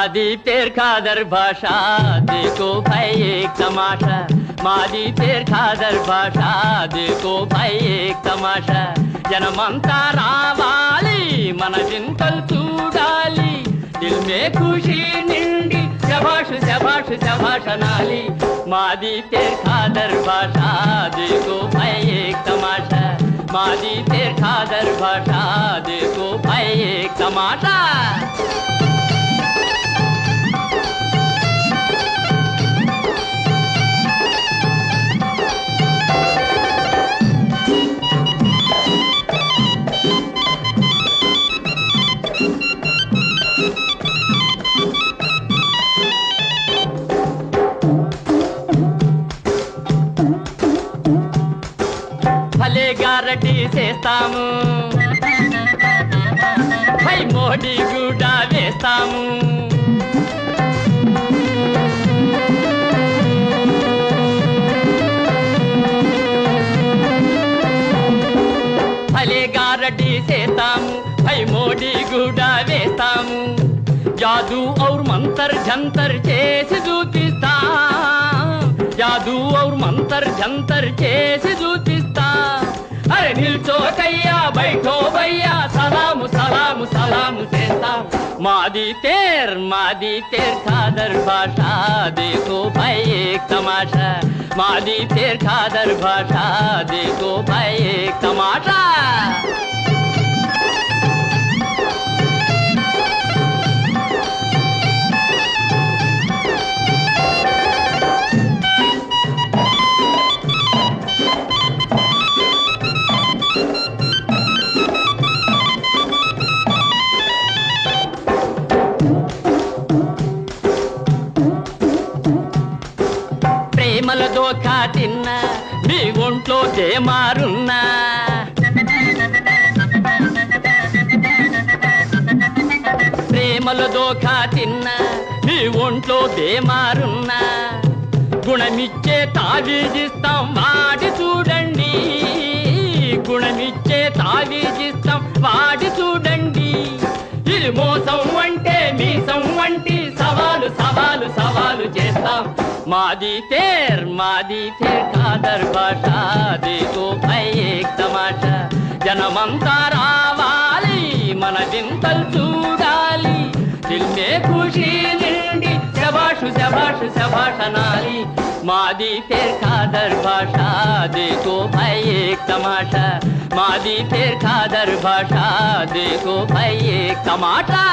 मादी तेर खादर भाषा देखो भाई एक तमाशा मादी तेर खादर भाषा देखो भाई एक तमाशा जनमंता रावाली मन जिंतल चूडाली दिल में खुशी निंडी शबाश शबाश शबाश नाली मादी तेर खादर भाषा देखो भाई एक तमाशा मादी तेर खादर भाषा देखो भाई एक तमाशा గారటి చేస్తాము పై మోడి కూడా వేస్తాము భలే గారటి చేస్తాము పై మోడి కూడా వేస్తాము జాదూ और मंतर जंतर చేసి చూపిస్తా जादू और मंतर जंतर చేసి చూపిస్తా अरे निल्चो कయ్యా बैठो भैया सलाम सलाम सलाम చేస్తా मादी तेर खादर भाषा देखो भाई एक तमाशा मादी तेर खादर भाषा देखो भाई एक तमाशा ప్రేమల దోఖా తిన్నా నీ ఒంట్లో దేమారున్నా ప్రేమల దోఖా తిన్నా నీ ఒంట్లో దేమారున్నా గుణమిచ్చే తావీజిస్తాం వాడి చూడండి గుణమిచ్చే తావీజిస్తాం వాడి చూడండి ఇది మోసం అంటే మీసం వంటి సవాలు సవాలు సవాలు చేస్తాం मादी तेर खादर भाषा देखो भाई एक तमाशा जनमंता रावाली मन जिंतल चूडाली दिल में खुशी निंडी शबाश शबाश शबाश नाली मादी तेर खादर भाषा देखो भाई एक तमाशा मादी तेर खादर भाषा देखो भाई एक तमाशा